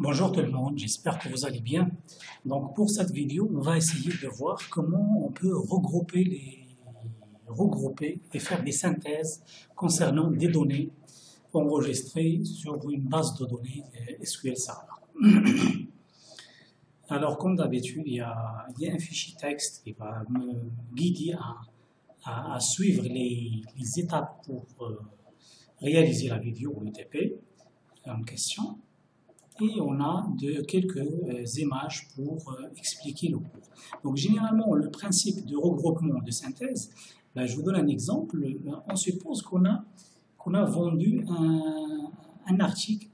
Bonjour tout le monde, j'espère que vous allez bien. Donc pour cette vidéo, on va essayer de voir comment on peut regrouper et faire des synthèses concernant des données enregistrées sur une base de données SQL Server. Alors comme d'habitude, il y a un fichier texte qui va me guider à suivre les étapes pour réaliser la vidéo ou le TP en question. Et on a quelques images pour expliquer le cours. Donc généralement, le principe de regroupement de synthèse, je vous donne un exemple. On suppose qu'on a vendu un article,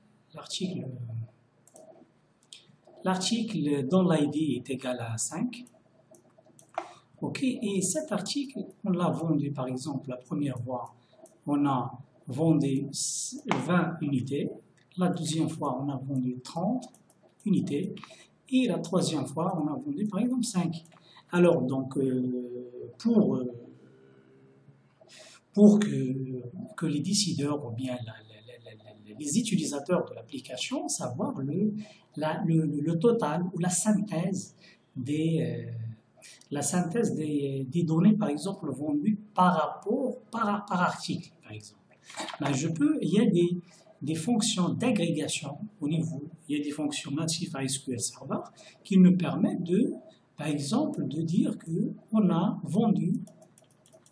l'article dont l'ID est égal à 5. Ok, et cet article, on l'a vendu par exemple la première fois, on a vendu 20 unités. La deuxième fois, on a vendu 30 unités. Et la troisième fois, on a vendu par exemple 5. Alors, donc, pour que les décideurs ou bien les utilisateurs de l'application savoir le total ou la synthèse des données, par exemple, vendues par article, par exemple. Il y a des fonctions d'agrégation au niveau, il y a des fonctions natives à SQL Server qui nous permettent par exemple, de dire qu'on a vendu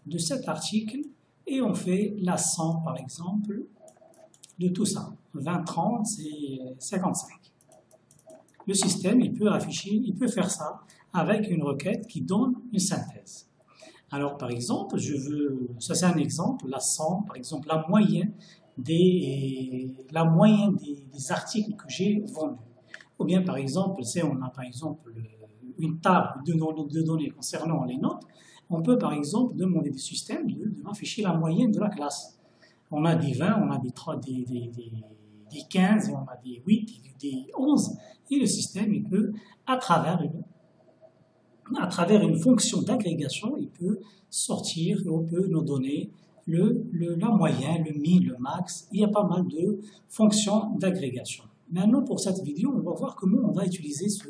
de cet article et on fait la somme, par exemple, de tout ça. 20, 30, c'est 55. Le système, il peut faire ça avec une requête qui donne une synthèse. Alors, par exemple, ça c'est un exemple, la somme, par exemple, la moyenne des articles que j'ai vendus. Ou bien, par exemple, si on a par exemple une table de données concernant les notes, on peut par exemple demander au système de m'afficher la moyenne de la classe. On a des 20, on a des 15, on a des 8, des 11, et le système, il peut, à travers une fonction d'agrégation, il peut sortir, on peut nous donner la moyenne, le mi, le max. Il y a pas mal de fonctions d'agrégation. Maintenant, pour cette vidéo, on va voir comment on va utiliser ce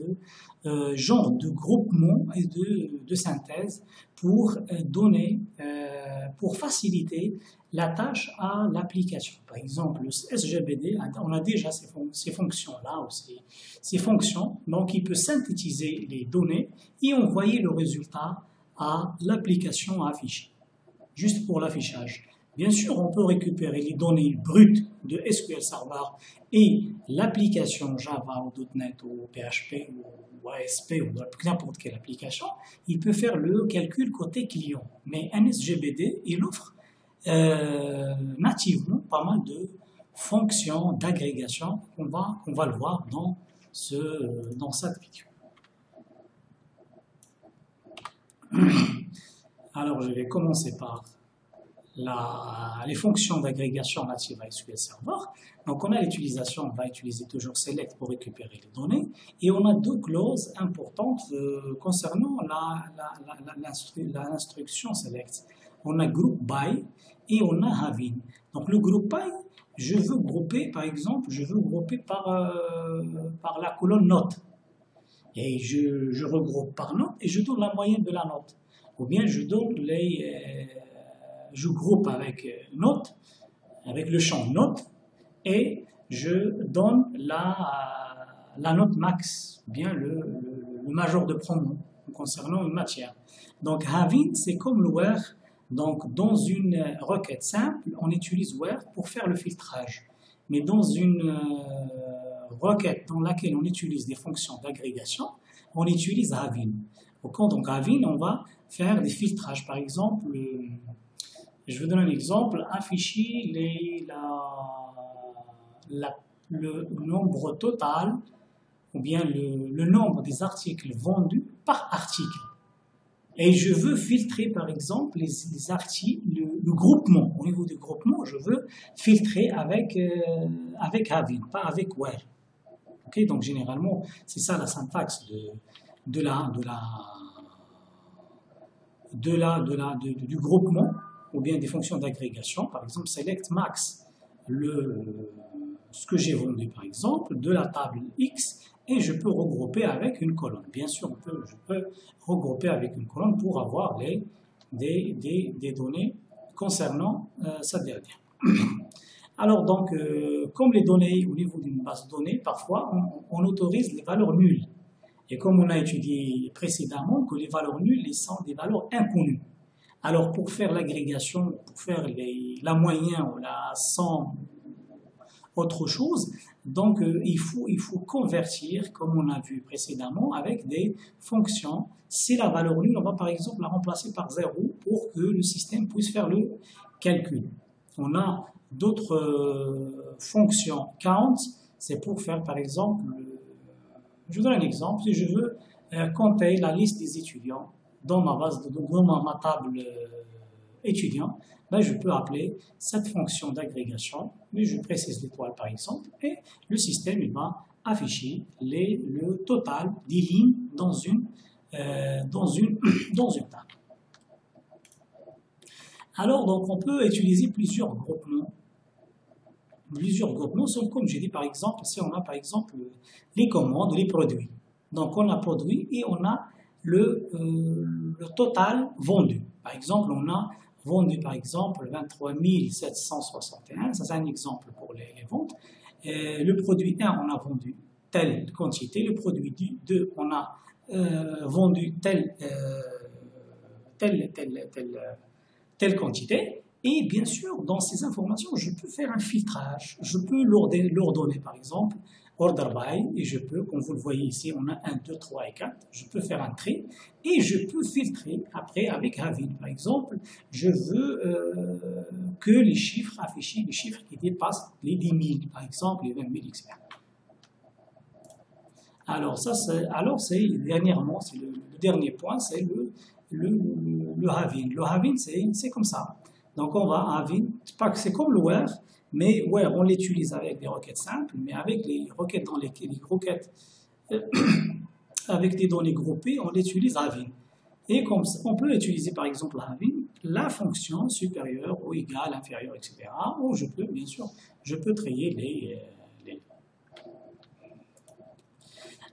genre de groupement et de synthèse pour pour faciliter la tâche à l'application. Par exemple, le SGBD, on a déjà ces fonctions-là, ou ces fonctions. Donc, il peut synthétiser les données et envoyer le résultat à l'application à afficher, juste pour l'affichage. Bien sûr, on peut récupérer les données brutes de SQL Server et l'application Java ou .NET ou PHP ou ASP ou n'importe quelle application. Il peut faire le calcul côté client. Mais un SGBD, il offre nativement pas mal de fonctions d'agrégation qu'on va le voir dans cette vidéo. Alors, je vais commencer par les fonctions d'agrégation natives à SQL Server. Donc, on a l'utilisation, on va utiliser toujours select pour récupérer les données. Et on a deux clauses importantes concernant l'instruction select. On a group by et on a having. Donc, le group by, je veux grouper, par exemple, par la colonne note. Et je regroupe par note et je donne la moyenne de la note. Ou bien je groupe avec note, avec le champ note, et je donne la note max, bien le majeur de pronom concernant une matière. Donc having, c'est comme le where. Donc dans une requête simple, on utilise where pour faire le filtrage. Mais dans une requête dans laquelle on utilise des fonctions d'agrégation, on utilise having. Donc having, on va faire des filtrages. Par exemple, je vais donner un exemple, afficher le nombre total ou bien le nombre des articles vendus par article. Et je veux filtrer, par exemple, les articles, le groupement. Au niveau du groupement, je veux filtrer avec having, pas avec where. Okay, donc généralement, c'est ça la syntaxe du groupement ou bien des fonctions d'agrégation. Par exemple, select max, ce que j'ai vendu par exemple de la table X et je peux regrouper avec une colonne. Bien sûr, je peux regrouper avec une colonne pour avoir des données concernant cette dernière. Alors donc, comme les données au niveau d'une base de données, parfois on autorise les valeurs nulles. Et comme on a étudié précédemment que les valeurs nulles sont des valeurs inconnues. Alors pour faire l'agrégation, pour faire la moyenne ou la somme, autre chose, donc il faut convertir, comme on a vu précédemment, avec des fonctions. Si la valeur nulle, on va par exemple la remplacer par 0 pour que le système puisse faire le calcul. On a d'autres fonctions count, c'est pour faire par exemple, je vous donne un exemple, si je veux compter la liste des étudiants dans ma table étudiant, ben je peux appeler cette fonction d'agrégation, mais je précise l'étoile par exemple, et le système il va afficher le total des lignes dans une table. Alors, donc, on peut utiliser plusieurs groupements. Sauf comme j'ai dit, par exemple, si on a, par exemple, les commandes, les produits. Donc, on a produit et on a le total vendu. Par exemple, on a vendu, par exemple, 23 761. Ça, c'est un exemple pour les ventes. Le produit 1, on a vendu telle quantité. Le produit 2, on a vendu telle quantité, et bien sûr, dans ces informations, je peux faire un filtrage, je peux l'ordonner par exemple, order by, et je peux, comme vous le voyez ici, on a 1, 2, 3 et 4, je peux faire un trait, et je peux filtrer après avec Havin. Par exemple, je veux que les chiffres affichés, les chiffres qui dépassent les 10 000, par exemple, les 20 000, etc. Alors, dernièrement, c'est le dernier point, c'est le Havin. Le Havin, c'est comme ça. Donc, on va Havin, c'est comme le where, mais where, on l'utilise avec des requêtes simples, mais avec les requêtes dans lesquelles avec des données groupées, on l'utilise Havin. Et comme ça, on peut utiliser par exemple Havin, la fonction supérieure ou égale, inférieure, etc. Ou je peux, bien sûr, trier les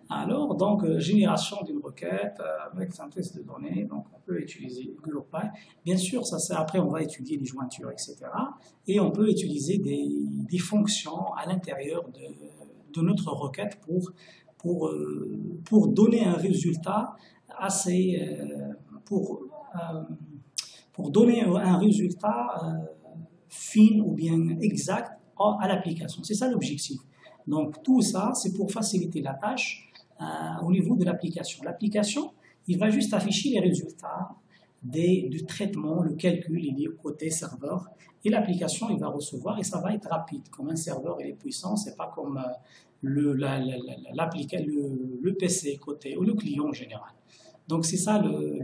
Alors, donc, génération d'une requête avec synthèse de données, donc on peut utiliser GloPy. Bien sûr, ça c'est après on va étudier les jointures, etc. Et on peut utiliser des fonctions à l'intérieur de notre requête pour donner un résultat assez, pour donner un résultat fin ou bien exact à l'application. C'est ça l'objectif. Donc tout ça, c'est pour faciliter la tâche au niveau de l'application. L'application, il va juste afficher les résultats du traitement, le calcul, il est côté serveur, et l'application, il va recevoir, et ça va être rapide. Comme un serveur, il est puissant, c'est pas comme le PC côté, ou le client en général. Donc c'est ça le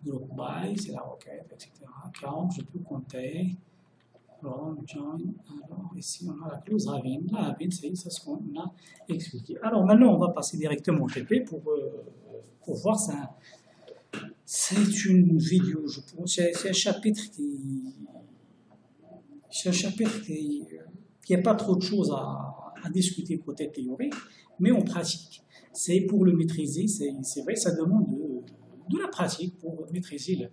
group by, c'est la requête, etc. Count, je peux compter. From, join, alors ici on a la clause Havin. La Havin, c'est ce qu'on a expliqué. Alors maintenant on va passer directement au TP pour voir ça. C'est une vidéo, je pense, c'est un chapitre qui n'a pas trop de choses à discuter côté théorique, mais en pratique. C'est pour le maîtriser, c'est vrai, ça demande de la pratique pour maîtriser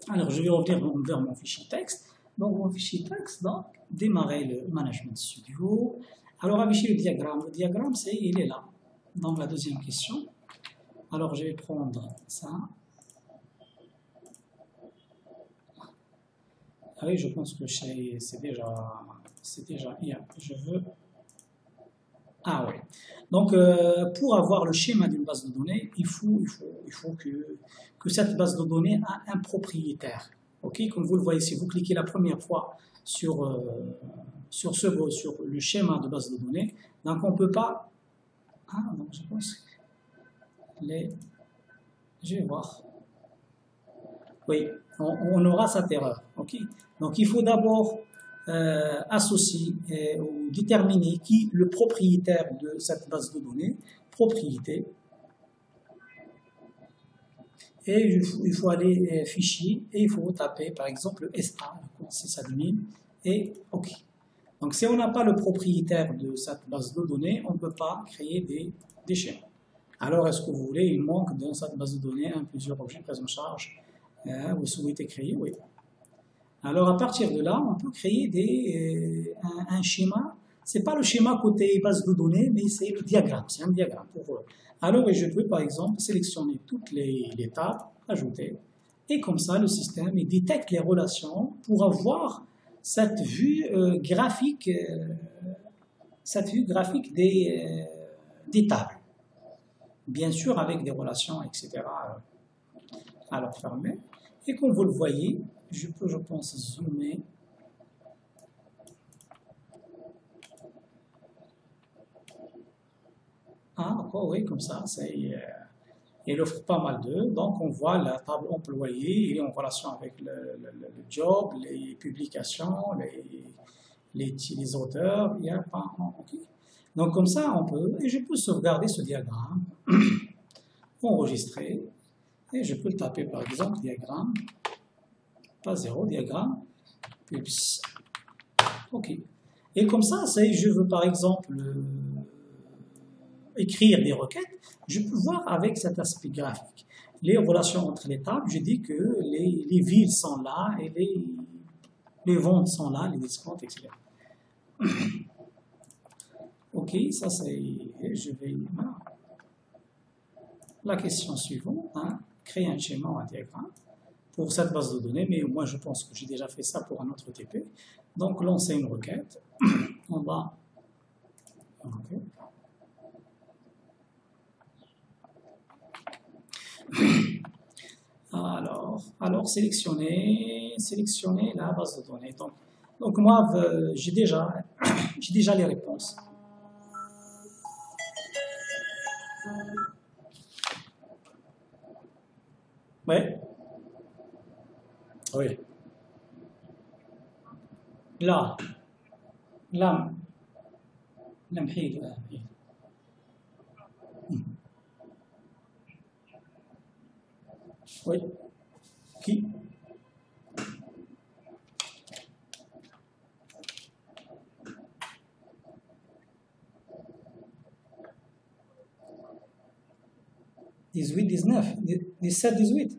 Alors, je vais revenir vers mon fichier texte. Donc, mon fichier texte, donc, démarrer le Management Studio. Alors, afficher le diagramme. Le diagramme, il est là, dans la deuxième question. Alors, je vais prendre ça. Ah oui, je pense que c'est déjà hier. Je veux... Ah oui. Donc, pour avoir le schéma d'une base de données, il faut que cette base de données a un propriétaire. Ok, comme vous le voyez, si vous cliquez la première fois sur le schéma de base de données, donc on ne peut pas. Ah, donc je pense je vais voir. Oui, on aura cette erreur. Ok, donc il faut d'abord associer ou déterminer qui le propriétaire de cette base de données, propriété. Et il faut aller fichier et il faut taper par exemple le SA, c'est s'admin, et OK. Donc si on n'a pas le propriétaire de cette base de données, on ne peut pas créer des schémas. Alors est-ce que vous voulez, il manque dans cette base de données plusieurs objets pris en charge? Vous souhaitez créer? Oui. Alors à partir de là, on peut créer un schéma. C'est pas le schéma côté base de données, mais c'est le diagramme. C'est un diagramme pour. Alors je peux par exemple sélectionner toutes les tables, ajouter, et comme ça le système il détecte les relations pour avoir cette vue graphique, des tables. Bien sûr avec des relations, etc. Alors fermer. Et comme vous le voyez, je peux, je pense, zoomer. Ah, d'accord, oui, comme ça, il offre pas mal d'eux. Donc, on voit la table employée, il est en relation avec le job, les publications, les auteurs. Il y a pas, okay. Donc, comme ça, on peut, et je peux sauvegarder ce diagramme, enregistrer, et je peux le taper, par exemple, diagramme, pas zéro, diagramme, puis, OK. Et comme ça, je veux, par exemple, écrire des requêtes, je peux voir avec cet aspect graphique. Les relations entre les tables, je dis que les villes sont là et les ventes sont là, les discounts, etc. OK, ça c'est... Je vais... Voilà. La question suivante, hein, créer un schéma ou un diagramme pour cette base de données, mais moi je pense que j'ai déjà fait ça pour un autre TP. Donc lancer une requête, on va... Okay. Alors sélectionner la base de données. Donc moi, j'ai déjà les réponses. Oui. Oui. Là. Oui. Qui? Dix-huit, 19, 17, 18.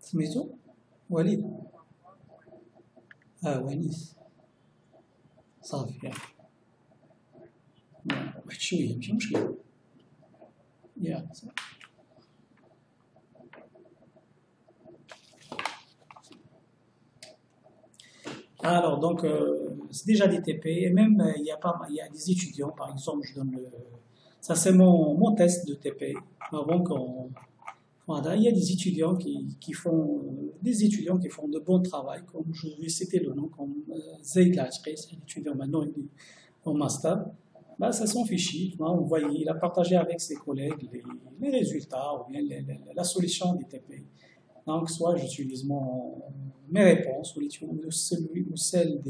سميتو وليد ونيس صافي واحد شويه ماشي مشكل يا alors donc c'est déjà des TP et même il y a des étudiants par exemple je donne ça c'est mon test de TP avant qu'on voilà, il y a des étudiants qui font de bon travail, comme je vais citer le nom, comme Zaid Lachri, c'est un étudiant maintenant en master. Bah, c'est son fichier, vous voyez, il a partagé avec ses collègues les résultats ou bien la solution des TP. Donc, soit j'utilise mes réponses ou celle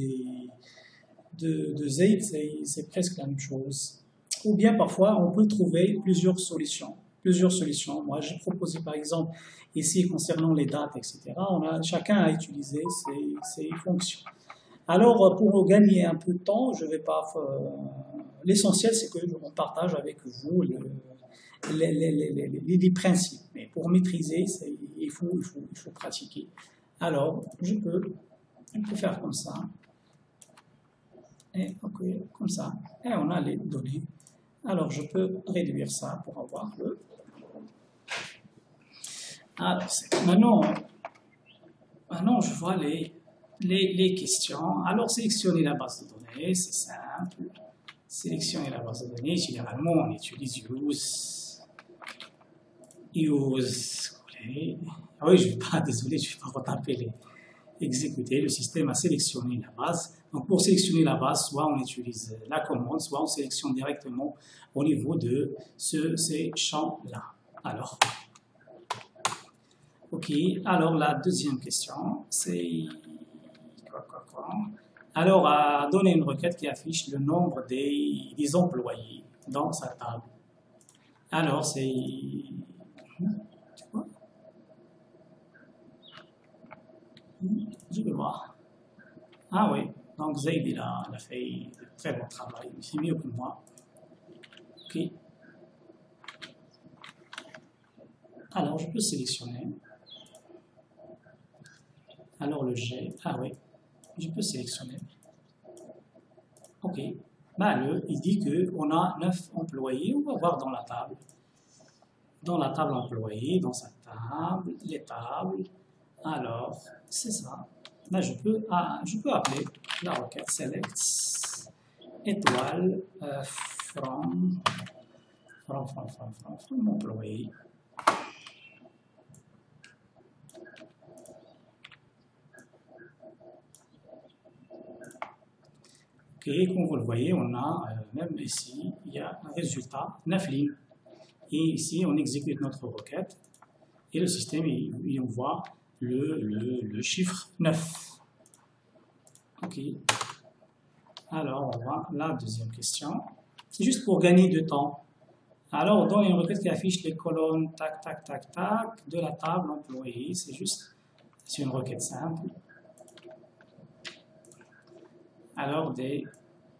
de Zaid, c'est presque la même chose. Ou bien parfois, on peut trouver plusieurs solutions. Moi, j'ai proposé par exemple ici concernant les dates, etc. Chacun a utilisé ses fonctions. Alors, pour gagner un peu de temps, je vais pas. L'essentiel, c'est que on partage avec vous les principes. Mais pour maîtriser, il faut pratiquer. Alors, je peux faire comme ça. Et okay, comme ça. Et on a les données. Alors, je peux réduire ça pour avoir le... Alors, maintenant, je vois les questions. Alors, sélectionner la base de données, c'est simple. Sélectionner la base de données, généralement, on utilise use. Ah oui, désolé, je ne vais pas retaper exécuter. Le système a sélectionné la base. Donc, pour sélectionner la base, soit on utilise la commande, soit on sélectionne directement au niveau de ces champs-là. Alors, ok. Alors, la deuxième question, c'est quoi? Alors, à donner une requête qui affiche le nombre des employés dans sa table. Alors, c'est quoi? Je vais voir. Ah oui, donc Zaid, il a fait de très bon travail. Il fait mieux que moi. Ok. Alors, je peux sélectionner. Alors, le G. Ah oui, je peux sélectionner. Ok. Bah, il dit qu'on a 9 employés. On va voir dans la table. Dans la table employés, dans sa table, les tables. Alors, c'est ça. Là, je peux appeler la requête select étoile from employé. Ok, comme vous le voyez, on a même ici, il y a un résultat, 9 lignes. Et ici, on exécute notre requête et le système, il envoie le chiffre 9. Ok. Alors, on voit la deuxième question. C'est juste pour gagner du temps. Alors, on donne une requête qui affiche les colonnes, tac, tac, tac, tac, de la table employée. C'est une requête simple. Alors,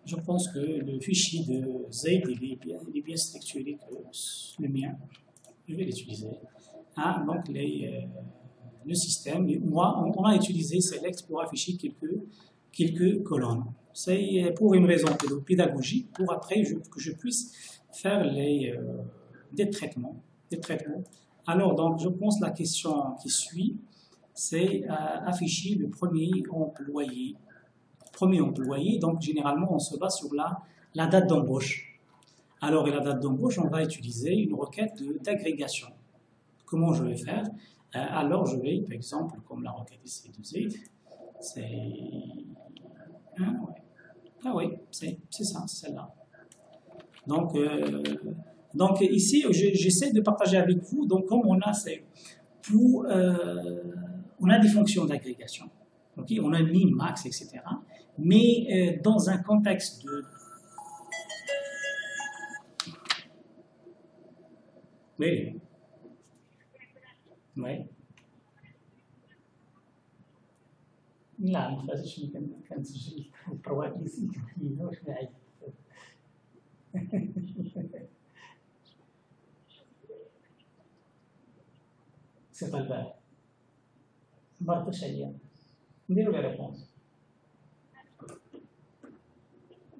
je pense que le fichier de Zaid, il est bien structuré que le mien. Je vais l'utiliser. Ah, donc, le système, moi, on a utilisé Select pour afficher quelques colonnes. C'est pour une raison pédagogique, pour après que je puisse faire des traitements. Alors, donc, je pense la question qui suit, c'est afficher le premier employé. Donc généralement, on se base sur la date d'embauche. Alors, la date d'embauche, on va utiliser une requête d'agrégation. Comment je vais faire? Alors, je vais, par exemple, comme la requête ici de Z, c'est... Ah oui, c'est ça, c'est celle-là. Donc ici, j'essaie de partager avec vous, donc comme on a, on a des fonctions d'agrégation. Okay, on a min, max, etc. Mais dans un contexte de... Oui. Oui. لا ما فازش كنسجل البرواتيس واش معايا سي pas البال ما ردش عليا نديرو لي ريبونس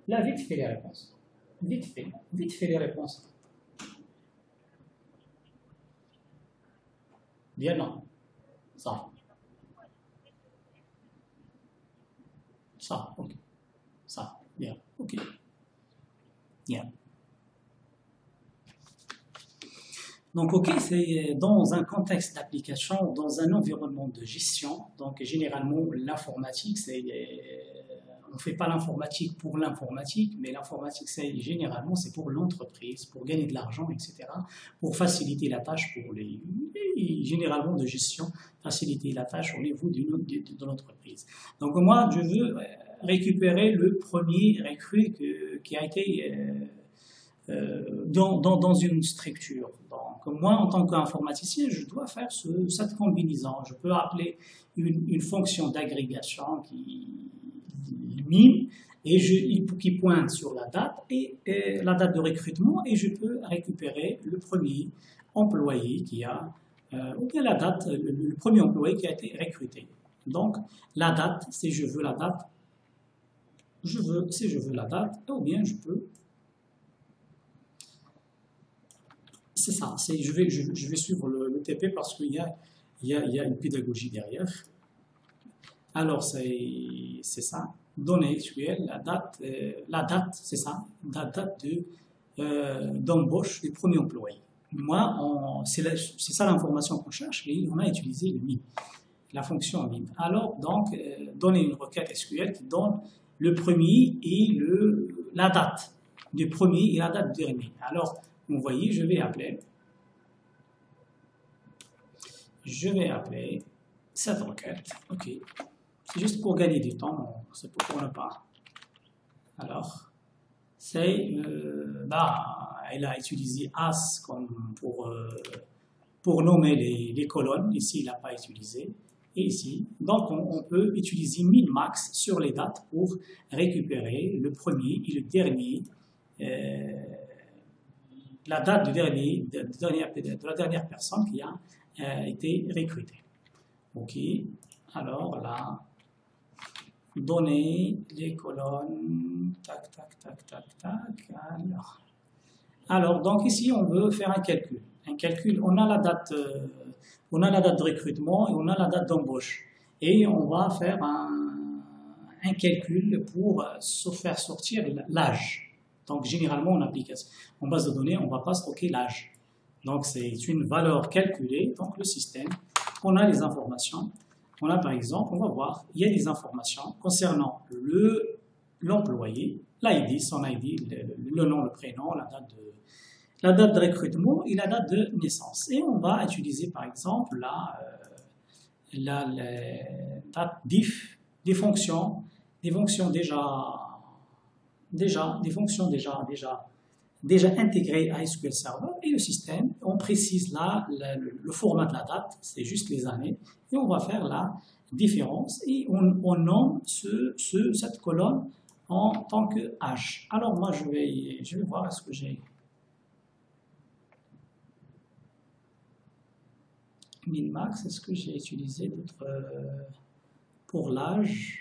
لا vite fait les réponses vite fait les réponses bien non ça ok ça bien ok bien donc ok c'est dans un contexte d'application dans un environnement de gestion donc généralement l'informatique c'est on ne fait pas l'informatique pour l'informatique, mais l'informatique, généralement, c'est pour l'entreprise, pour gagner de l'argent, etc., pour faciliter la tâche pour généralement de gestion, faciliter la tâche au niveau de l'entreprise. Donc moi, je veux récupérer le premier recrue qui a été dans une structure. Donc moi, en tant qu'informaticien, je dois faire cette combinaison. Je peux appeler une fonction d'agrégation qui mime et qui pointe sur la date et la date de recrutement et je peux récupérer le premier employé qui a ou bien la date le premier employé qui a été recruté. Donc la date, si je veux la date, si je veux la date, ou bien je peux. C'est ça. Je vais suivre le TP parce qu'il y a une pédagogie derrière. Alors c'est ça. Données SQL, la date, c'est ça, la date d'embauche du premier employé. Moi, c'est ça l'information qu'on cherche et on a utilisé le min, la fonction min. Alors, donc, donner une requête SQL qui donne le premier et la date du premier et la date du dernier. Alors, vous voyez, je vais appeler cette requête, ok. C'est juste pour gagner du temps, c'est pour ne pas. Alors, c'est, là, elle a utilisé as comme pour nommer les colonnes. Ici, il n'a pas utilisé. Et ici, donc on peut utiliser min-max sur les dates pour récupérer le premier et le dernier, la date de la dernière personne qui a été recrutée. Ok, alors là, donner les colonnes, tac, tac, tac, tac, tac, alors donc ici on veut faire un calcul. On a la date de recrutement et on a la date d'embauche. Et on va faire un calcul pour faire sortir l'âge. Donc généralement en base de données, on ne va pas stocker l'âge. Donc c'est une valeur calculée, donc le système, on a les informations. On a par exemple, on va voir, il y a des informations concernant l'employé, l'ID, son ID, le nom, le prénom, la date de recrutement et la date de naissance. Et on va utiliser par exemple la date diff, des fonctions déjà intégrées à SQL Server et le système. On précise là le format de la date, c'est juste les années, et on va faire la différence et on nomme cette colonne en tant que âge. Alors moi je vais voir est-ce que j'ai min-max, est-ce que j'ai utilisé d'autres pour l'âge.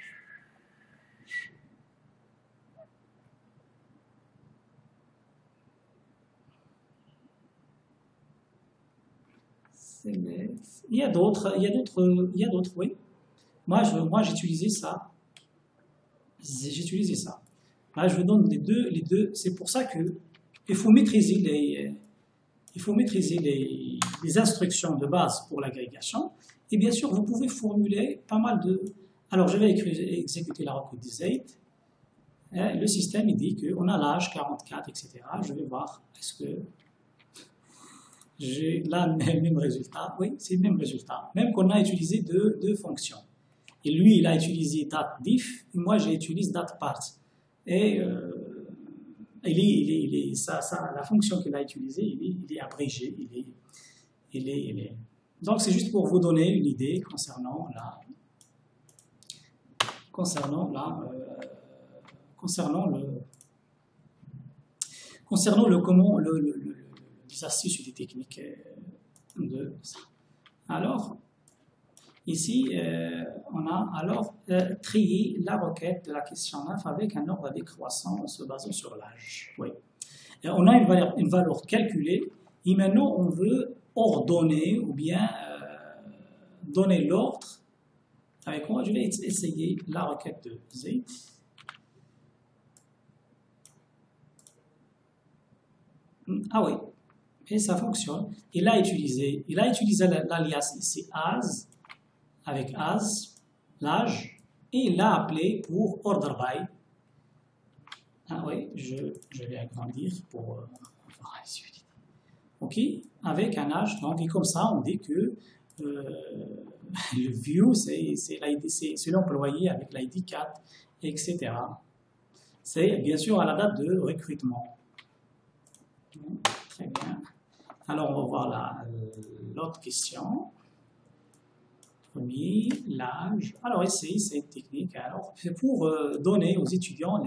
Il y a d'autres, oui. Moi j'ai utilisé ça. Là, je vous donne les deux. C'est pour ça que il faut maîtriser les instructions de base pour l'agrégation. Et bien sûr, vous pouvez formuler pas mal de. Alors, je vais exécuter la requête date. Le système il dit qu'on a l'âge 44, etc. Je vais voir est-ce que j'ai là le même résultat. Oui, c'est le même résultat. Même qu'on a utilisé deux fonctions. Et lui, il a utilisé date diff, et moi, j'ai utilisé date part. Et la fonction qu'il a utilisée, il est abrégé. Donc, c'est juste pour vous donner une idée concernant comment les astuces et les techniques de ça. Alors, ici, on a alors trié la requête de la question 9 avec un ordre décroissant en se basant sur l'âge. Oui. On a une valeur calculée et maintenant on veut ordonner ou bien donner l'ordre. Avec moi, je vais essayer la requête de Z. Ah oui, et ça fonctionne. Il a utilisé l'alias ici as, avec as, l'âge, et il l'a appelé pour order by. Ah oui, je vais agrandir pour voir la suite. Ok, avec un âge, donc, et comme ça, on dit que le view, c'est l'employé avec l'ID 4, etc. C'est bien sûr à la date de recrutement. Très bien. Alors, on va voir l'autre question. Premier, l'âge. Alors ici, c'est une technique. Alors, c'est pour donner aux étudiants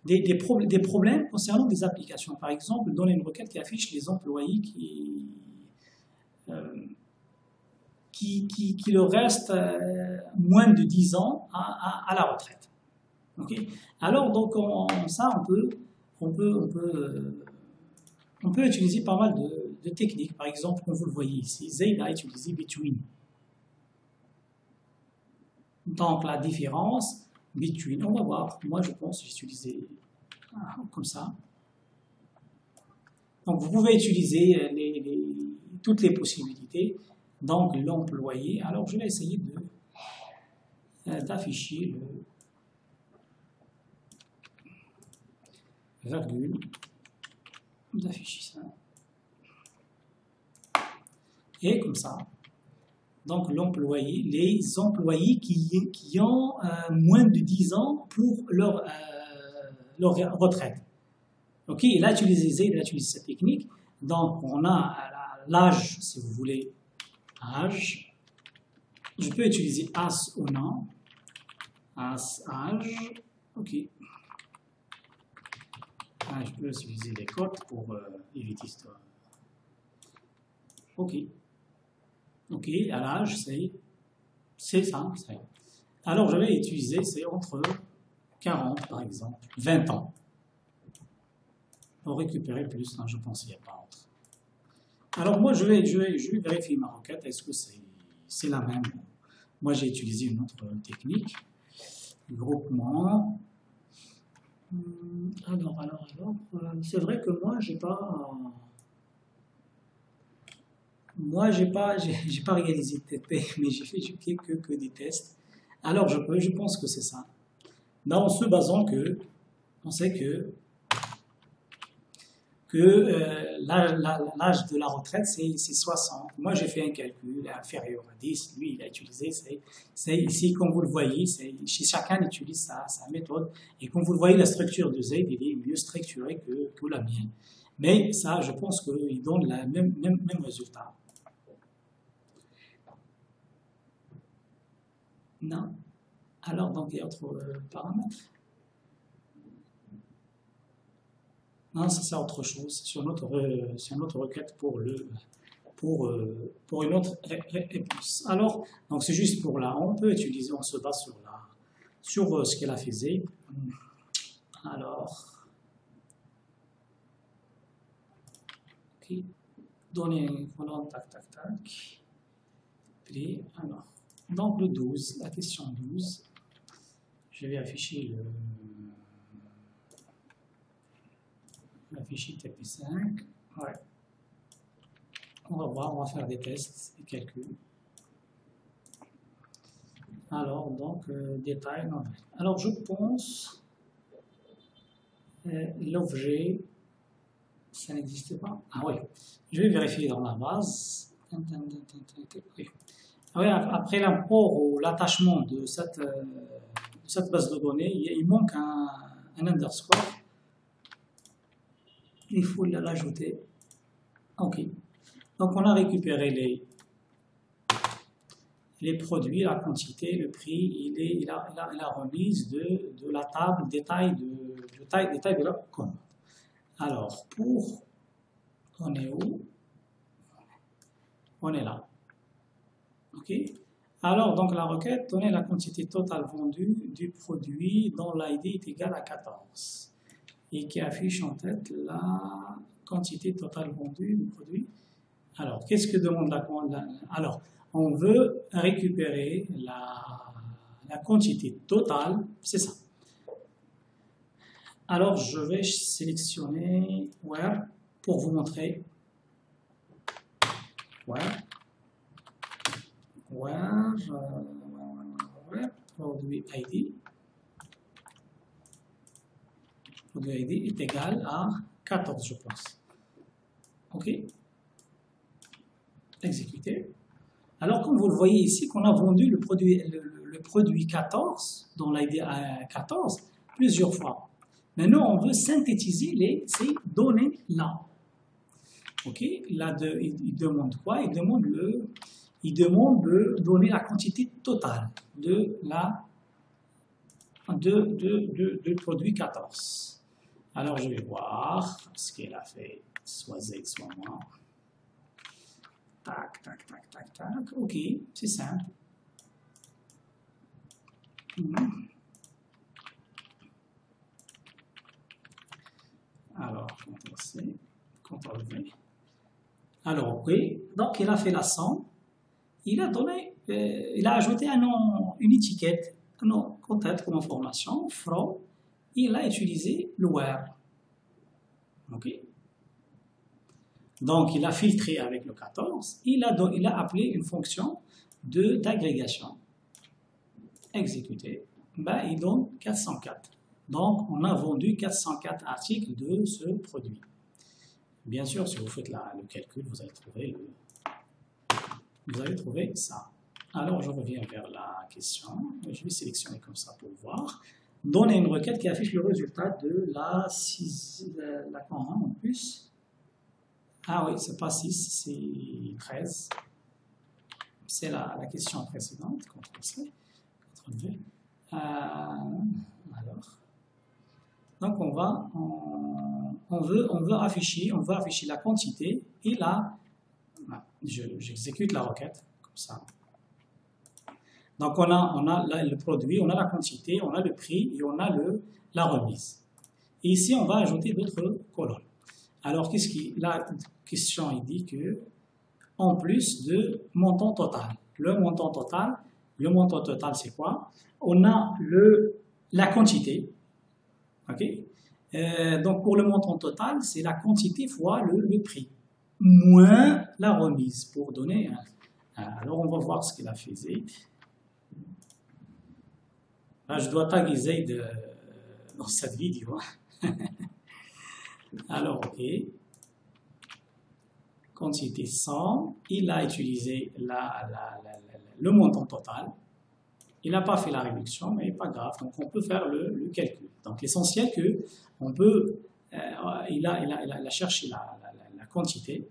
des problèmes concernant des applications. Par exemple, donner une requête qui affiche les employés qui leur restent moins de 10 ans à la retraite. Okay. Alors, donc, on peut utiliser pas mal de techniques. Par exemple, comme vous le voyez ici, Zayd a utilisé between. Donc, la différence between, on va voir. Moi, je pense que j'ai utilisé comme ça. Donc, vous pouvez utiliser toutes les possibilités. Donc, l'employé. Alors, je vais essayer d'afficher le virgule, d'afficher ça. Et comme ça, Donc, l'employé, les employés qui ont moins de 10 ans pour leur retraite. Ok, il a utilisé cette technique. Donc, on a l'âge, si vous voulez, âge. Je peux utiliser as ou non. As, âge. Ok. Je peux utiliser des codes pour éviter ça. Ok. Ok, à l'âge, c'est ça. Alors, je vais utiliser, c'est entre 40, par exemple, 20 ans. Pour récupérer plus, je pense qu'il n'y a pas entre. Alors, moi, je vais vérifier ma requête. Est-ce que c'est la même? Moi, j'ai utilisé une autre technique. Groupement. Alors, c'est vrai que moi, j'ai pas réalisé de TP, mais j'ai fait que des tests. Alors, je pense que c'est ça. Là, en se basant on sait que l'âge de la retraite, c'est 60. Moi, j'ai fait un calcul inférieur à 10. Lui, il a utilisé, c'est ici, comme vous le voyez, chez chacun utilise sa méthode. Et comme vous le voyez, la structure de Z, il est mieux structurée que la mienne. Mais ça, je pense qu'il donne le même résultat. Non. Alors, donc, il y a autre paramètre. Non, ça c'est autre chose. C'est une autre requête pour une autre réponse. Alors, donc c'est juste pour là. On peut utiliser, on se base sur ce qu'elle a fait. Alors, ok. Donner, voilà, tac. Puis, alors, donc le 12, la question 12. Je vais afficher afficher TP5. Ouais. On va voir, on va faire des tests, des calculs. Alors, donc, détail. Non. Alors, je pense l'objet, ça n'existe pas. Ah oui, je vais vérifier dans la base. Oui. Oui, après l'import ou l'attachement de cette base de données, il manque un underscore. Il faut l'ajouter. Ok. Donc, on a récupéré les produits, la quantité, le prix, et la remise de la table détail de la commande. Alors, on est où? On est là. Ok. Alors, donc, la requête, donner la quantité totale vendue du produit dont l'ID est égal à 14. Et qui affiche en tête la quantité totale vendue du produit. Alors, qu'est-ce que demande la commande? Alors, on veut récupérer la quantité totale, c'est ça. Alors, je vais sélectionner Where pour vous montrer. Where produit ID. Produit ID est égal à 14, je pense. OK. Exécuter. Alors, comme vous le voyez ici, qu'on a vendu le produit 14, dont l'ID est 14, plusieurs fois. Maintenant, on veut synthétiser ces données-là. OK. Là, il demande quoi? Il demande de donner la quantité totale de produit 14. Alors, je vais voir ce qu'elle a fait, soit Z, soit moi. Tac. OK, c'est simple. Alors, CTRL-C, CTRL-V. Alors, OK. Donc, il a fait la somme. Il a ajouté une étiquette, un nom, contact comme information, from. Il a utilisé le where. OK. Donc, il a filtré avec le 14. Il a appelé une fonction d'agrégation. Exécuter. Ben, il donne 404. Donc, on a vendu 404 articles de ce produit. Bien sûr, si vous faites le calcul, vous allez trouver ça. Alors, je reviens vers la question. Je vais sélectionner comme ça pour voir. Donner une requête qui affiche le résultat de la 6, commande en plus. Ah oui, c'est pas 6, c'est 13. C'est la question précédente. CTRL-C, CTRL-V. Alors, donc on veut afficher la quantité et là, j'exécute la requête comme ça. Donc on a le produit, on a la quantité, on a le prix et on a la remise. Et ici on va ajouter d'autres colonnes. Alors la question il dit que en plus de montant total. Le montant total c'est quoi? On a la quantité. Ok? Donc pour le montant total, c'est la quantité fois le prix, moins la remise pour donner. Alors on va voir ce qu'il a fait Zaid. Là, je dois taguer Zaid dans cette vidéo. Alors, ok. Quantité 100, il a utilisé le montant total. Il n'a pas fait la réduction, mais pas grave. Donc, on peut faire le calcul. Donc, l'essentiel que on peut, il a cherché la quantité.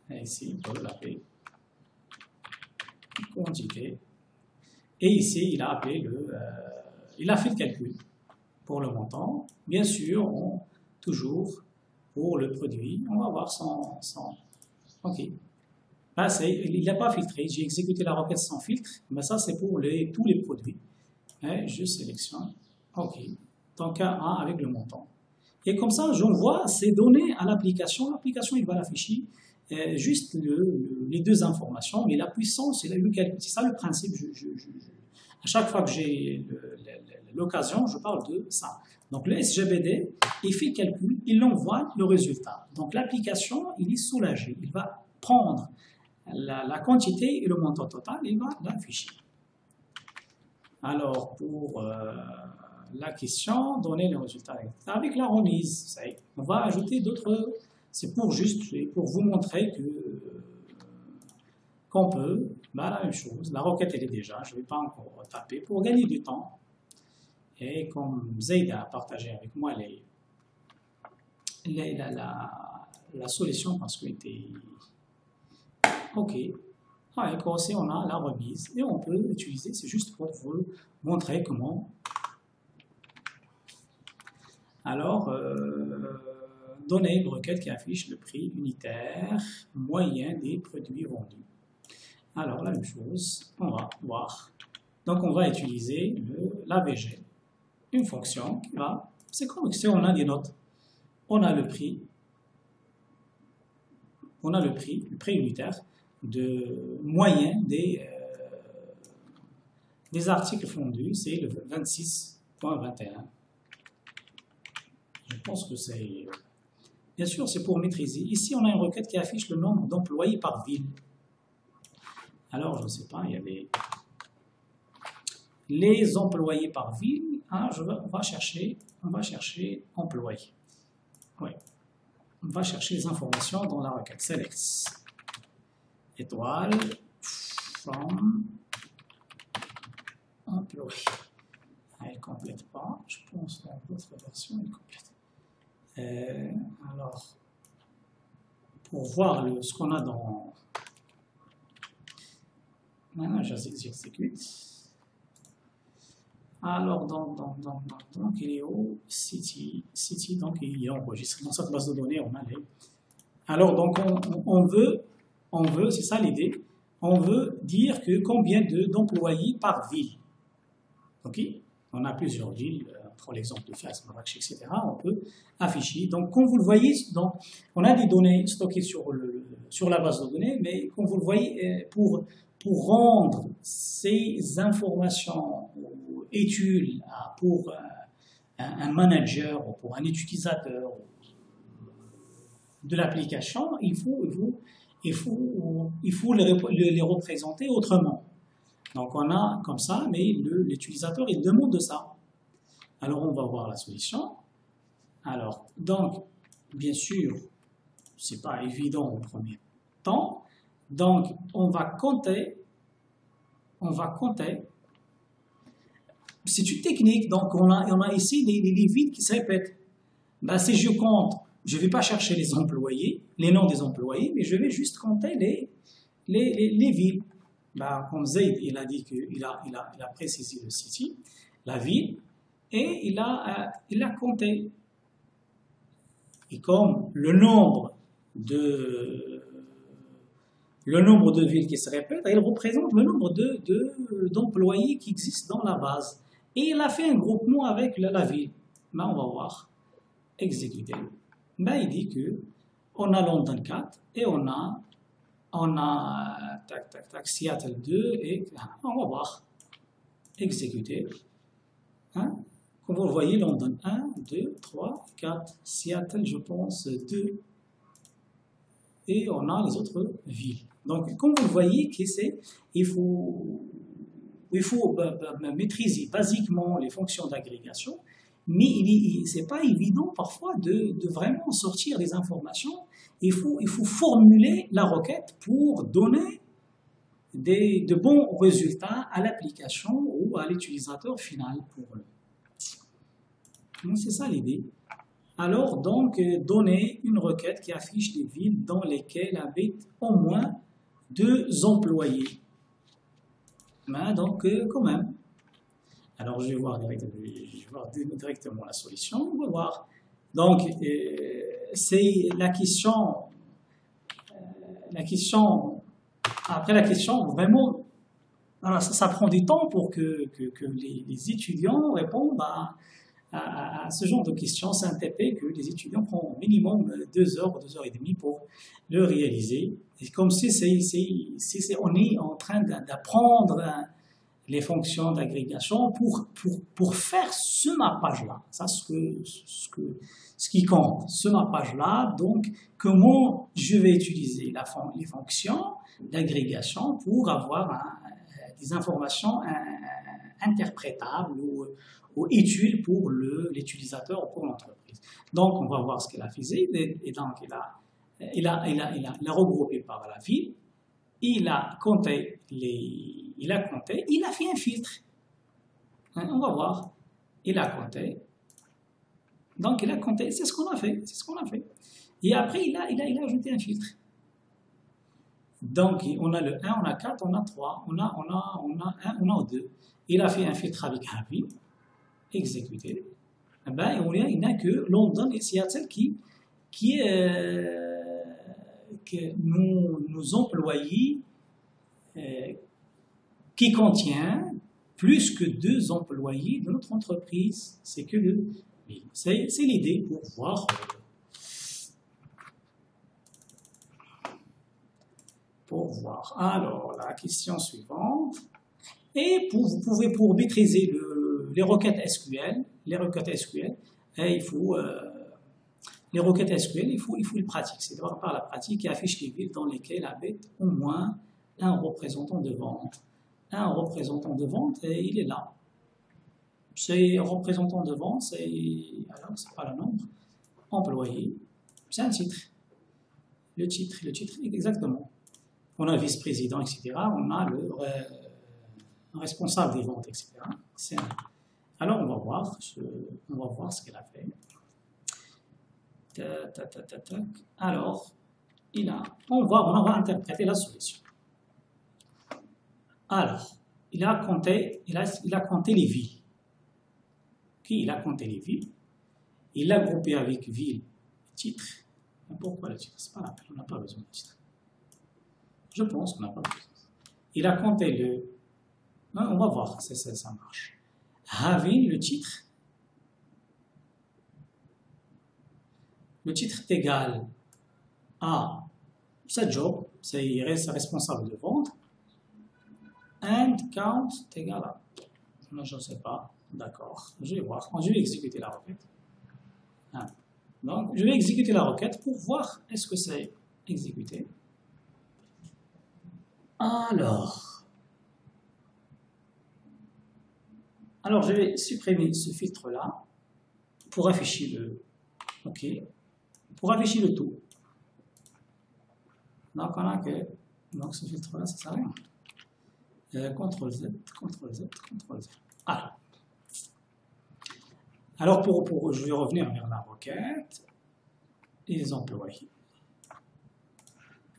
Et ici, on peut l'appeler quantité. Et ici, il a appelé il a fait le calcul pour le montant. Bien sûr, toujours pour le produit, on va voir son ok. Là, il n'a pas filtré. J'ai exécuté la requête sans filtre, mais ça, c'est pour tous les produits. Et je sélectionne. OK. Donc, un avec le montant. Et comme ça, j'envoie ces données à l'application. L'application, il va l'afficher juste les deux informations, mais la puissance, c'est ça le principe. À chaque fois que j'ai l'occasion, je parle de ça. Donc, le SGBD, il fait le calcul, il envoie le résultat. Donc, l'application, il est soulagé. Il va prendre la quantité et le montant total, il va l'afficher. Alors, pour la question, donner le résultat avec la remise, on va ajouter d'autres, c'est pour vous montrer qu'on peut, la même chose, la requête elle est déjà, je ne vais pas encore taper, pour gagner du temps. Et comme Zaid a partagé avec moi la solution parce qu'il était OK. Avec aussi, on a la remise et on peut utiliser, c'est juste pour vous montrer comment. Alors, donner une requête qui affiche le prix unitaire moyen des produits vendus. Alors, la même chose, on va voir. Donc, on va utiliser l'AVG, une fonction qui va, c'est comme si on a des notes. On a le prix unitaire de moyen des articles fondus, c'est le 26.21. Je pense que c'est... Bien sûr, c'est pour maîtriser. Ici, on a une requête qui affiche le nombre d'employés par ville. Alors, je ne sais pas, il y a les employés par ville. Hein, on va chercher employés. Oui. On va chercher les informations dans la requête. Select. Étoile. From. Employé. Elle ne complète pas. Je pense dans d'autres versions, elle complète. Alors, pour voir ce qu'on a dans... Maintenant, j'exécute. Alors, donc il est au City, donc il est enregistré dans cette base de données, on a les... Alors, donc, on veut, c'est ça l'idée, on veut dire que combien d'employés par ville. Ok? On a plusieurs villes, pour l'exemple de Fès, Marrakech, etc. On peut afficher. Donc, comme vous le voyez, on a des données stockées sur la base de données, mais comme vous le voyez, pour rendre ces informations utiles pour un manager ou pour un utilisateur de l'application, il faut les représenter autrement. Donc on a comme ça, mais l'utilisateur il demande de ça. Alors on va voir la solution. Alors donc bien sûr c'est pas évident au premier temps. Donc on va compter on va compter. C'est une technique, donc on a ici des vides qui se répètent. Ben, si je compte, je ne vais pas chercher les employés, les noms des employés, mais je vais juste compter les villes. Ben, comme Zaid, il a dit qu'il a précisé le city, la ville, et il a compté. Et comme le nombre de villes qui se répètent, il représente le nombre d'employés qui existent dans la base. Et il a fait un groupement avec la ville. Ben, on va voir. Exécuter. Ben, il dit que on a London 4 et on a Seattle 2 et on va voir. Exécuter. Hein? Comme vous le voyez, London 1, 2, 3, 4, Seattle, je pense, 2. Et on a les autres villes. Donc, comme vous le voyez, il faut maîtriser basiquement les fonctions d'agrégation, mais ce n'est pas évident parfois de vraiment sortir des informations. Il faut formuler la requête pour donner de bons résultats à l'application ou à l'utilisateur final pour eux. C'est ça l'idée. Alors, donc, donner une requête qui affiche des villes dans lesquelles habitent au moins 2 employés. Ben, donc, quand même. Alors, je vais voir directement la solution. On va voir. Donc, c'est la question. Après la question, vraiment, alors ça prend du temps pour que les étudiants répondent à ce genre de questions. C'est un TP que les étudiants prennent au minimum 2 heures ou 2 heures et demie pour le réaliser. Et comme si on est en train d'apprendre les fonctions d'agrégation pour faire ce mappage-là. Ça, ce qui compte, ce mappage-là. Donc, comment je vais utiliser les fonctions d'agrégation pour avoir des informations interprétables ou utiles pour l'utilisateur ou pour l'entreprise. Donc, on va voir ce qu'elle a fait. Et donc, il a regroupé par la ville. Il a compté, il a fait un filtre. Hein, on va voir. Il a compté. Donc, il a compté. C'est ce qu'on a fait. Et après, il a ajouté un filtre. Donc, on a le 1, on a 4, on a 3, on a 1, on a 2. Il a fait un filtre avec un ville. Exécuté. Ben, il n'a que London et Seattle qui que nos employés qui contient plus que 2 employés de notre entreprise. C'est l'idée pour voir. Alors, la question suivante. Et vous pouvez, pour maîtriser les requêtes SQL, il faut le pratiquer. C'est d'abord par la pratique qui affiche les villes dans lesquelles habite au moins un représentant de vente. Un représentant de vente, et il est là. C'est représentant de vente, alors c'est pas le nombre. Employé, c'est un titre. Le titre, exactement. On a vice-président, etc. On a le responsable des ventes, etc. Alors on va voir ce qu'elle a fait. Alors, on va interpréter la solution. Alors, il a compté les villes. Okay, il a compté les villes. Il l'a groupé avec ville, titre. Pourquoi le titre? C'est pas la peine, on n'a pas besoin de titre. Je pense qu'on n'a pas besoin. Il a compté le... On va voir si ça marche. Having, le titre. Le titre est égal à sa job, il reste responsable de vente. And count est égal à... Non, je ne sais pas. D'accord. Je vais voir. Je vais exécuter la requête. Donc, je vais exécuter la requête pour voir est-ce que c'est exécuté. Alors, je vais supprimer ce filtre-là pour afficher le... OK. Pour afficher le tout. Donc, on a que... Donc, ce filtre-là, ça sert à rien. CTRL Z, CTRL Z, CTRL Z. Alors je vais revenir vers la requête et les employés.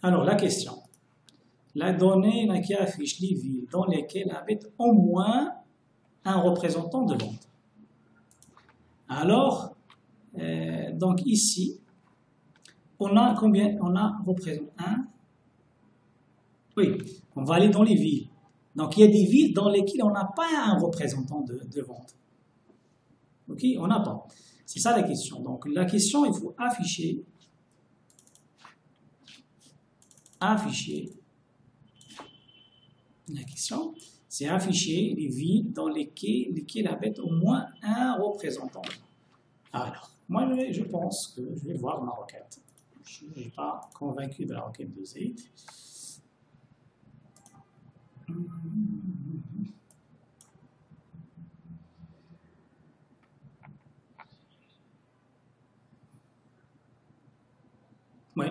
Alors, la question. La donnée qui affiche les villes dans lesquelles habite au moins un représentant de vente. Alors, donc ici, on a combien? On a représentant 1. Oui, on va aller dans les villes. Donc, il y a des villes dans lesquelles on n'a pas un représentant de vente. Ok, on n'a pas. C'est ça la question. Donc, la question, il faut afficher. La question, c'est afficher les villes dans lesquelles habite au moins un représentant. Alors, moi, je pense que je vais voir ma requête. Je ne suis pas convaincu de la requête de Z. Oui.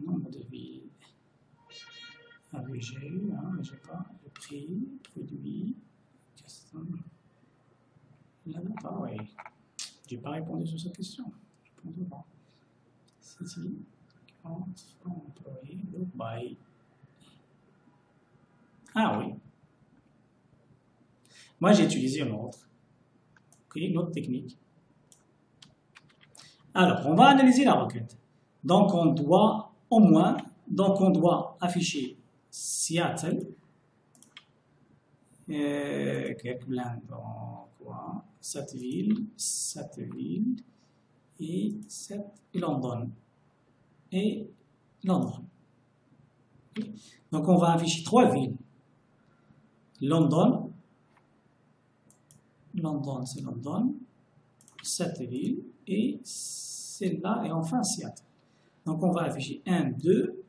Nombre de villes. AVG, hein, j'ai pas le prix, produit, question. Là, pas, oui. J'ai pas répondu sur cette question. Je pense pas. City, compte, employé, look by. Ah oui. Moi, j'ai utilisé une autre. Ok, une autre technique. Alors, on va analyser la requête. Donc, on doit au moins, afficher Seattle, cette ville, et London. Et London. Okay. Donc, on va afficher 3 villes. London, c'est London, cette ville, et celle-là, et enfin Seattle. Donc, on va afficher 1, 2,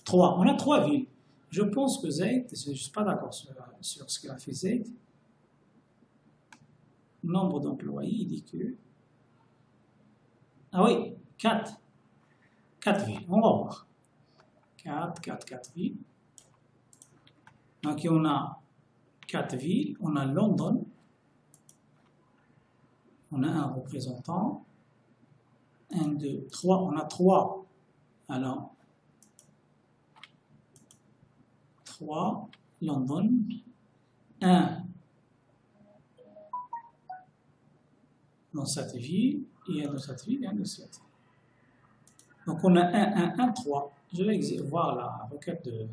3. On a 3 villes. Je pense que Z, je ne suis pas d'accord sur ce qu'il a fait Z. Nombre d'employés, il dit que... Ah oui, 4. 4 villes. On va voir. 4 villes. Donc, on a 4 villes. On a London. On a un représentant. 1, 2, 3. On a 3. Alors, 3, London. 1 dans cette ville. Et 1 dans cette ville et 1 dans cette ville. Donc, on a 1, 1, 1, 3. Je vais voir la requête de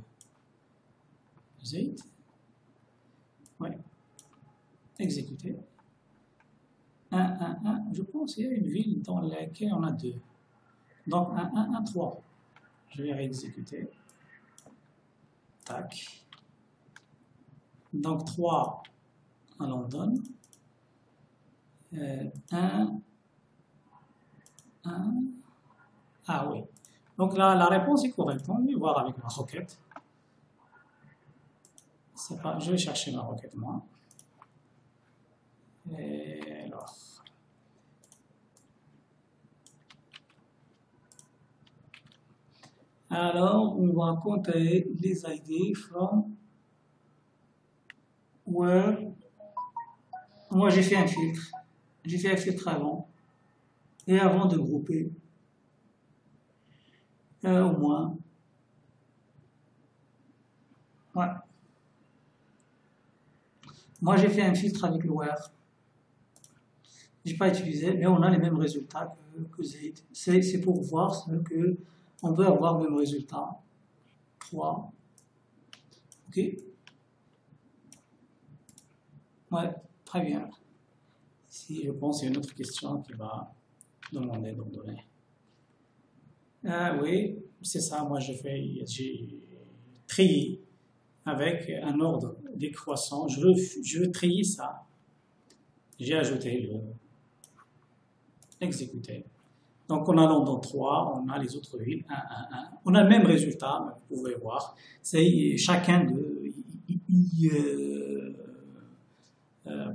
Z. Oui. Exécuter. 1, 1, 1. Je pense qu'il y a une ville dans laquelle on a 2. Donc, 1, 1, 1, 3. Je vais réexécuter. Tac. Donc, 3 à London. 1. Ah oui. Donc, la réponse est correcte. On va voir avec ma requête. Pas, je vais chercher ma requête, moi. Et alors, on va compter les ID from where. Moi, j'ai fait un filtre. J'ai fait un filtre avant. Et avant de grouper, au moins. Ouais. Moi, j'ai fait un filtre avec le where. Je n'ai pas utilisé, mais on a les mêmes résultats que Z. C'est pour voir que on peut avoir le même résultat. 3. Ok. Ouais, très bien. Si je pense qu'il y a une autre question qui va demander d'ordonner. Ah oui, c'est ça. Moi, j'ai trié avec un ordre décroissant. Je veux trier ça. J'ai ajouté le exécuter. Donc, on a London 3, on a les autres villes 1, 1, 1. On a le même résultat, vous pouvez voir. C'est chacun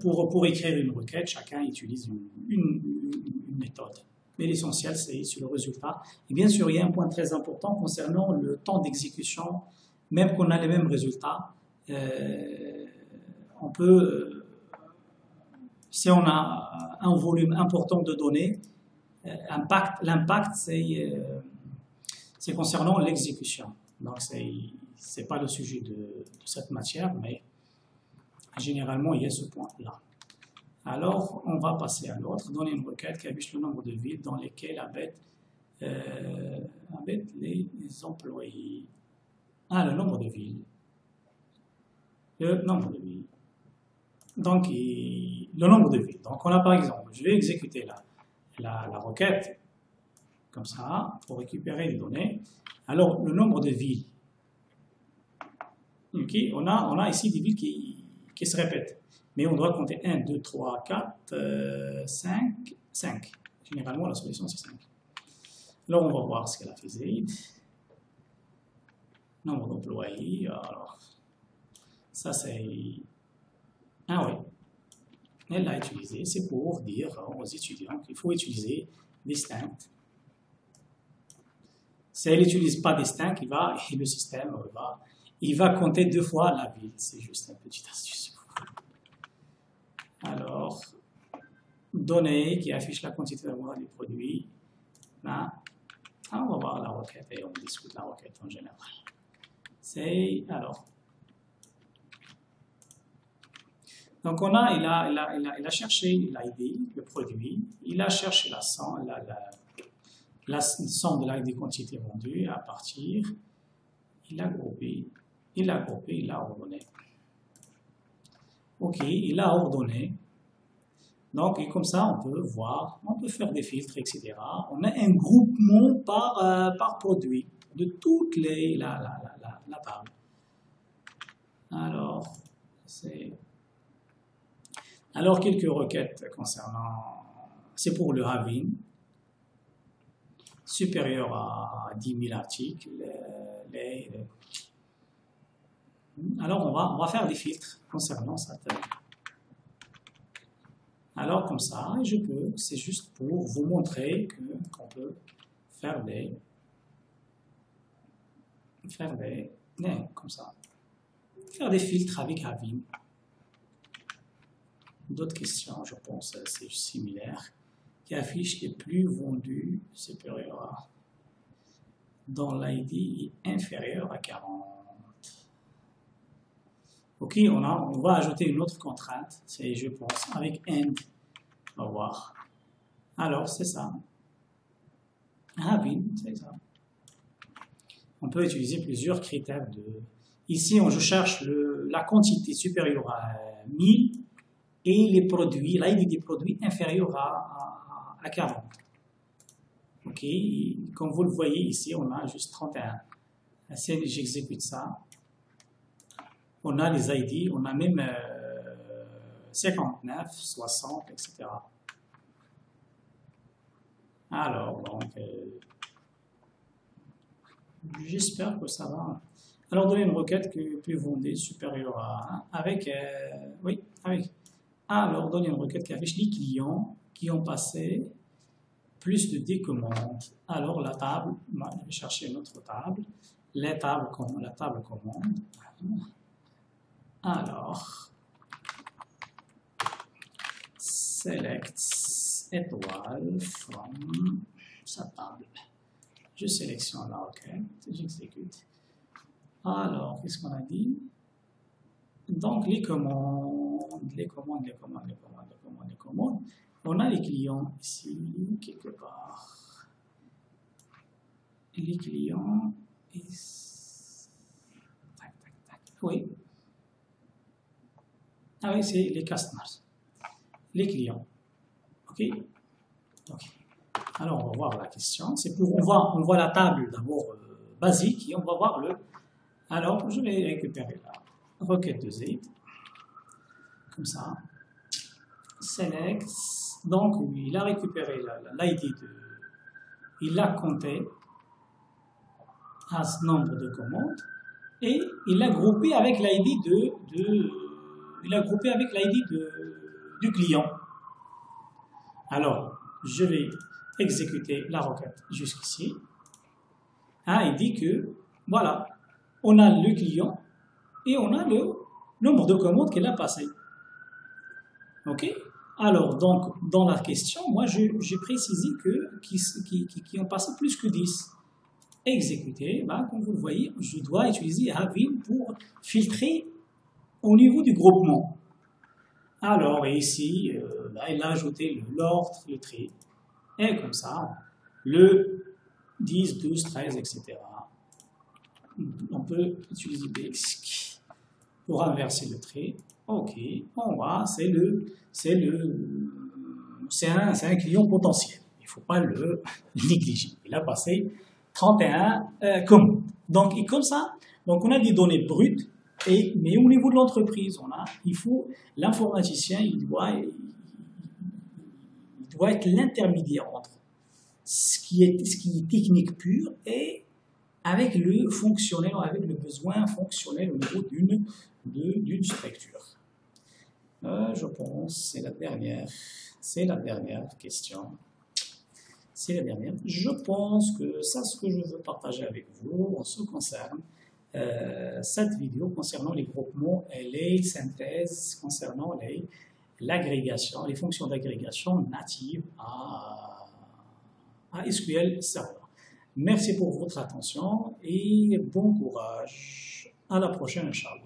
pour écrire une requête, chacun utilise une méthode. Mais l'essentiel, c'est sur le résultat. Et bien sûr, il y a un point très important concernant le temps d'exécution. Même qu'on a les mêmes résultats, on peut, si on a un volume important de données, l'impact, c'est concernant l'exécution. Donc, c'est pas le sujet de cette matière, mais généralement, il y a ce point-là. Alors, on va passer à l'autre. Donner une requête qui affiche le nombre de villes dans lesquelles habite les employés. Ah, le nombre de villes. Le nombre de villes. Donc, le nombre de villes. Donc, on a par exemple, je vais exécuter la requête, comme ça, pour récupérer les données. Alors, le nombre de villes. Ok, on a ici des villes qui se répètent. Mais on doit compter 1, 2, 3, 4, 5, 5. Généralement, la solution, c'est 5. Alors, on va voir ce qu'elle a fait Zaid. Nombre d'employés. Alors, ça, c'est... Ah oui. Elle l'a utilisé. C'est pour dire aux étudiants qu'il faut utiliser distinct. Si elle n'utilise pas distinct, le système il va compter 2 fois la ville. C'est juste une petite astuce. Alors, données qui affichent la quantité d'avoir des produits. Là, on va voir la requête et on discute la requête en général. C'est, alors. Donc, il a cherché l'ID, le produit. Il a cherché la somme de l'ID quantité vendue à partir. Il a groupé, il a ordonné. Ok, il a ordonné. Donc, et comme ça, on peut voir, on peut faire des filtres, etc. On a un groupement par produit de toutes la table. Alors, quelques requêtes concernant, c'est pour le having, supérieur à 10 000 articles. Alors, on va faire des filtres concernant cette. Alors, comme ça, c'est juste pour vous montrer qu'on peut faire comme ça. Faire des filtres avec having. D'autres questions, je pense, c'est similaire, qui affichent les plus vendus supérieurs à, dont l'ID est inférieur à 40. Ok, on va ajouter une autre contrainte, c'est, je pense, avec end. On va voir. Alors, c'est ça. Having, c'est ça. On peut utiliser plusieurs critères de. Ici, je cherche la quantité supérieure à 1000 et les produits, l'ID des produits inférieur à 40. Ok, comme vous le voyez ici, on a juste 31. Si j'exécute ça, on a les ID, on a même 59, 60, etc. Alors, donc, j'espère que ça va. Alors, donner une requête plus vendue supérieure à 1 avec. Alors, donner une requête qui affiche les clients qui ont passé plus de 10 commandes. Alors, la table, je vais chercher une autre table. La table commande. Alors, select étoile from sa table. Je sélectionne la requête, j'exécute. Alors, qu'est-ce qu'on a dit? Donc, les commandes. On a les clients ici, quelque part. Les clients. Oui. Ah oui, c'est les customers. Les clients. OK? Alors, on va voir la question. C'est pour, on voit la table d'abord basique et on va voir le. Alors, je vais récupérer la requête de Z. Comme ça. Select. Donc, il a récupéré l'ID il a compté à ce nombre de commandes et il l'a groupé avec l'ID du client. Alors, je vais exécuter la requête jusqu'ici. Il dit que, voilà, on a le client et on a le nombre de commandes qu'il a passé. OK? Alors, donc, dans la question, moi, j'ai précisé qu'ils ont passé plus que 10. Exécuter, comme vous le voyez, je dois utiliser Havim pour filtrer au niveau du groupement. Alors, ici, il a ajouté l'ordre, le trait, et comme ça, le 10, 12, 13, etc. On peut utiliser BX pour inverser le trait. OK, on voit, c'est un client potentiel. Il ne faut pas le négliger. Il a passé 31 commandes. Donc, et comme ça, donc on a des données brutes, mais au niveau de l'entreprise, l'informaticien, il doit être l'intermédiaire entre ce qui est technique pure et avec le fonctionnel, avec le besoin fonctionnel au niveau d'une structure. Je pense c'est la dernière question. C'est la dernière. Je pense que ça, ce que je veux partager avec vous en ce qui concerne cette vidéo concernant les groupements et les synthèses, concernant l'agrégation, les fonctions d'agrégation natives à SQL Server. Merci pour votre attention et bon courage. À la prochaine, Inch'Allah.